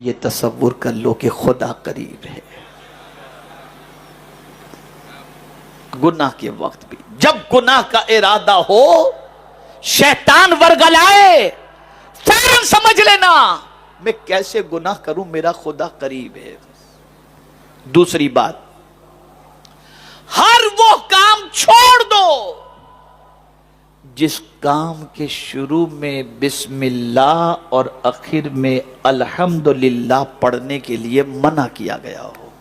ये तसव्वुर कर लो कि खुदा करीब है। गुनाह के वक्त भी जब गुनाह का इरादा हो, शैतान वर्गलाए, फौरन समझ लेना मैं कैसे गुनाह करूं, मेरा खुदा करीब है। दूसरी बात, हर वो काम छोड़ दो जिस काम के शुरू में बिस्मिल्लाह और आखिर में अल्हम्दुलिल्लाह पढ़ने के लिए मना किया गया हो।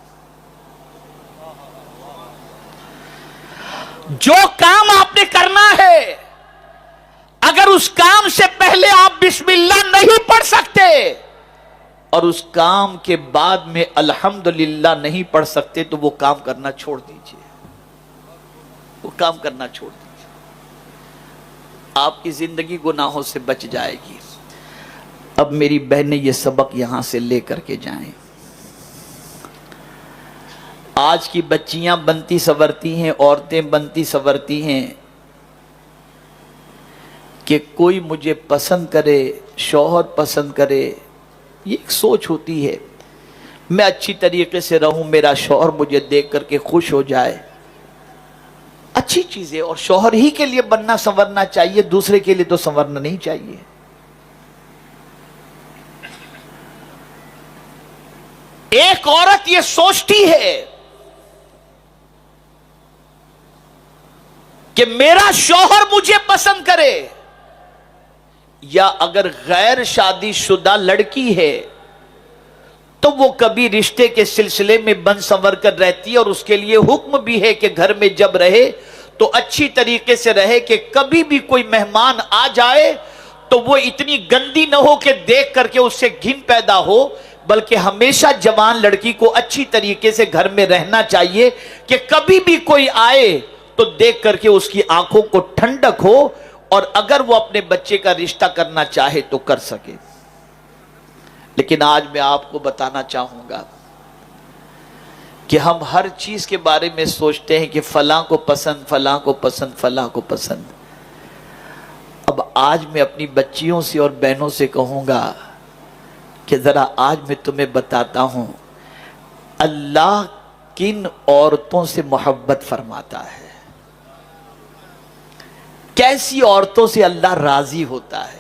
जो काम आपने करना है, अगर उस काम से पहले आप बिस्मिल्लाह नहीं पढ़ सकते और उस काम के बाद में अल्हम्दुलिल्लाह नहीं पढ़ सकते तो वो काम करना छोड़ दीजिए। वो काम करना छोड़ दीजिए, आपकी जिंदगी गुनाहों से बच जाएगी। अब मेरी बहनें ये सबक यहां से लेकर के जाएं। आज की बच्चियां बनती संवरती हैं, औरतें बनती संवरती हैं कि कोई मुझे पसंद करे, शौहर पसंद करे। ये एक सोच होती है, मैं अच्छी तरीके से रहूं, मेरा शौहर मुझे देख करके खुश हो जाए। अच्छी चीज है और शौहर ही के लिए बनना संवरना चाहिए, दूसरे के लिए तो संवरना नहीं चाहिए। एक औरत ये सोचती है कि मेरा शौहर मुझे पसंद करे, या अगर गैर शादीशुदा लड़की है तो वो कभी रिश्ते के सिलसिले में बन संवर कर रहती है और उसके लिए हुक्म भी है कि घर में जब रहे तो अच्छी तरीके से रहे कि कभी भी कोई मेहमान आ जाए तो वो इतनी गंदी ना हो कि देख करके उससे घिन पैदा हो, बल्कि हमेशा जवान लड़की को अच्छी तरीके से घर में रहना चाहिए कि कभी भी कोई आए तो देख करके उसकी आंखों को ठंडक हो और अगर वो अपने बच्चे का रिश्ता करना चाहे तो कर सके। लेकिन आज मैं आपको बताना चाहूंगा कि हम हर चीज के बारे में सोचते हैं कि फलां को पसंद, फलां को पसंद, फलां को पसंद। अब आज मैं अपनी बच्चियों से और बहनों से कहूंगा कि जरा आज मैं तुम्हें बताता हूं अल्लाह किन औरतों से मोहब्बत फरमाता है, कैसी औरतों से अल्लाह राजी होता है।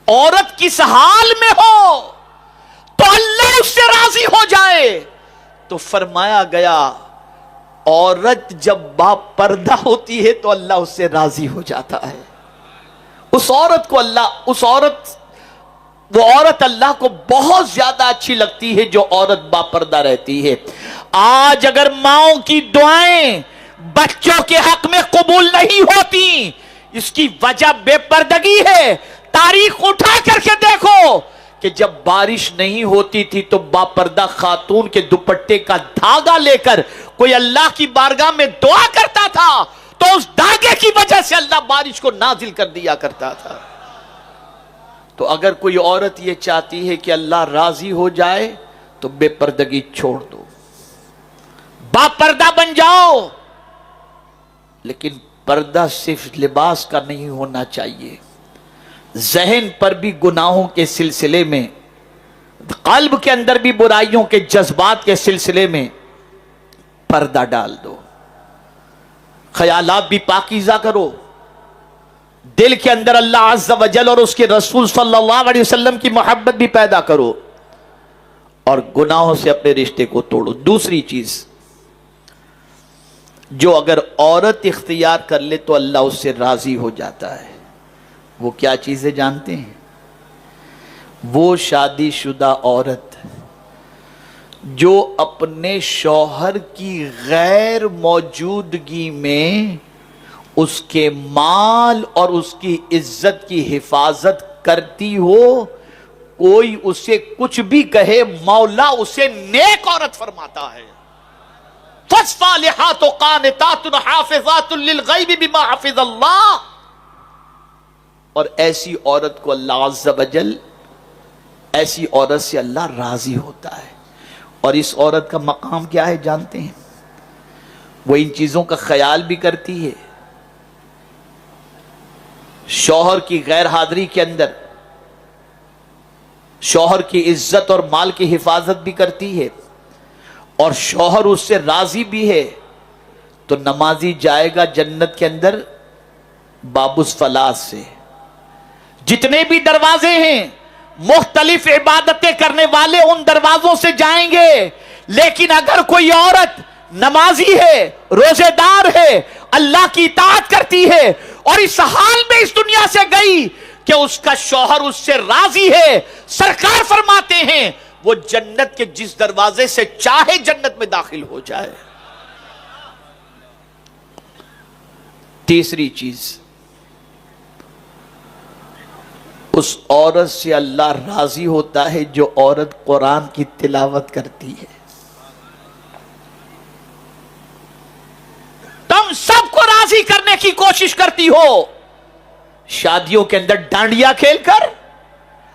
औरत किस हाल में हो तो अल्लाह उससे राजी हो जाए। तो फरमाया गया औरत जब बापर्दा होती है तो अल्लाह उससे राजी हो जाता है। उस औरत को अल्लाह, वो औरत अल्लाह को बहुत ज्यादा अच्छी लगती है जो औरत बापर्दा रहती है। आज अगर माओ की दुआएं बच्चों के हक में कबूल नहीं होती, इसकी वजह बेपर्दगी है। तारीख उठा करके देखो कि जब बारिश नहीं होती थी तो बापर्दा खातून के दुपट्टे का धागा लेकर कोई अल्लाह की बारगाह में दुआ करता था तो उस धागे की वजह से अल्लाह बारिश को नाजिल कर दिया करता था। तो अगर कोई औरत ये चाहती है कि अल्लाह राजी हो जाए तो बेपर्दगी छोड़ दो, बापर्दा बन जाओ। लेकिन पर्दा सिर्फ लिबास का नहीं होना चाहिए, जहन पर भी गुनाहों के सिलसिले में, कल्ब के अंदर भी बुराइयों के जज्बात के सिलसिले में पर्दा डाल दो। ख्यालात भी पाकीज़ा करो, दिल के अंदर अल्लाह अज़्ज़ा वजल और उसके रसूल सल्लल्लाहु अलैहि वसल्लम की मोहब्बत भी पैदा करो और गुनाहों से अपने रिश्ते को तोड़ो। दूसरी चीज जो अगर औरत इख्तियार कर ले तो अल्लाह उससे राजी हो जाता है, वो क्या चीजें जानते हैं? वो शादीशुदा औरत जो अपने शौहर की गैर मौजूदगी में उसके माल और उसकी इज्जत की हिफाजत करती हो, कोई उसे कुछ भी कहे मौला उसे नेक औरत फरमाता है। फस्सालिहातु कानितातुन हाफिजातुन लिलगैबि बिमा हफिज़ल्लाह। और ऐसी औरत को अल्लाह अज़्ज़ा वजल, ऐसी औरत से अल्लाह राजी होता है। और इस औरत का मकाम क्या है जानते हैं? वो इन चीजों का ख्याल भी करती है। शौहर की गैर हाजिरी के अंदर शौहर की इज्जत और माल की हिफाजत भी करती है और शौहर उससे राजी भी है, तो नमाजी जाएगा जन्नत के अंदर बाबुस फलास से। जितने भी दरवाजे हैं, मुख्तलिफ इबादतें करने वाले उन दरवाजों से जाएंगे। लेकिन अगर कोई औरत नमाजी है, रोजेदार है, अल्लाह की इताअत करती है और इस हाल में इस दुनिया से गई कि उसका शौहर उससे राजी है, सरकार फरमाते हैं वो जन्नत के जिस दरवाजे से चाहे जन्नत में दाखिल हो जाए। तीसरी चीज, उस औरत से अल्लाह राजी होता है जो औरत कुरान की तिलावत करती है। तुम सबको राजी करने की कोशिश करती हो, शादियों के अंदर डांडिया खेलकर,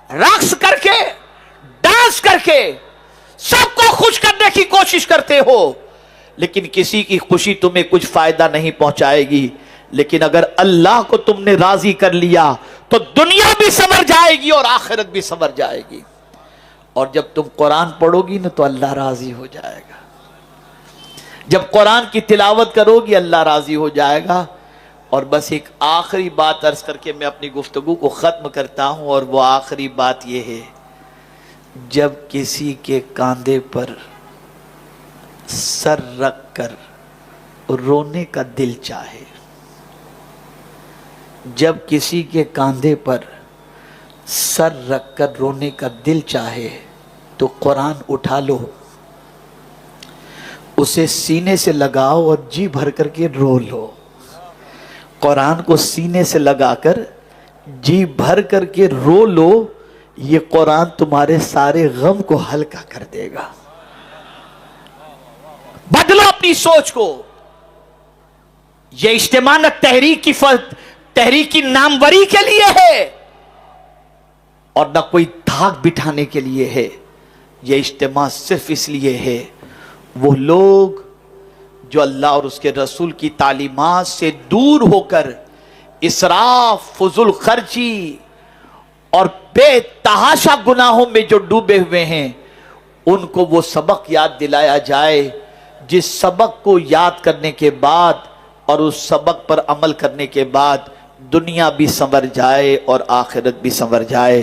रक्स करके, डांस करके सबको खुश करने की कोशिश करते हो, लेकिन किसी की खुशी तुम्हें कुछ फायदा नहीं पहुंचाएगी। लेकिन अगर अल्लाह को तुमने राजी कर लिया तो दुनिया भी संवर जाएगी और आखिरत भी संवर जाएगी। और जब तुम कुरान पढ़ोगी ना तो अल्लाह राजी हो जाएगा। जब कुरान की तिलावत करोगी अल्लाह राजी हो जाएगा। और बस एक आखिरी बात अर्ज करके मैं अपनी गुफ्तगू को खत्म करता हूं, और वो आखिरी बात यह है, जब किसी के कांधे पर सर रख कर रोने का दिल चाहे, जब किसी के कांधे पर सर रखकर रोने का दिल चाहे तो कुरान उठा लो, उसे सीने से लगाओ और जी भर करके रो लो। कुरान को सीने से लगाकर जी भर करके रो लो, ये कुरान तुम्हारे सारे गम को हल्का कर देगा। बदलो अपनी सोच को। यह इज्तिमा न तहरीक की नामवरी के लिए है और न कोई धाक बिठाने के लिए है। यह इज्तिमा सिर्फ इसलिए है, वो लोग जो अल्लाह और उसके रसूल की तालीमात से दूर होकर इसराफ, फुजुल खर्ची और बेतहाशा गुनाहों में जो डूबे हुए हैं, उनको वो सबक याद दिलाया जाए, जिस सबक को याद करने के बाद और उस सबक पर अमल करने के बाद दुनिया भी संवर जाए और आखिरत भी संवर जाए।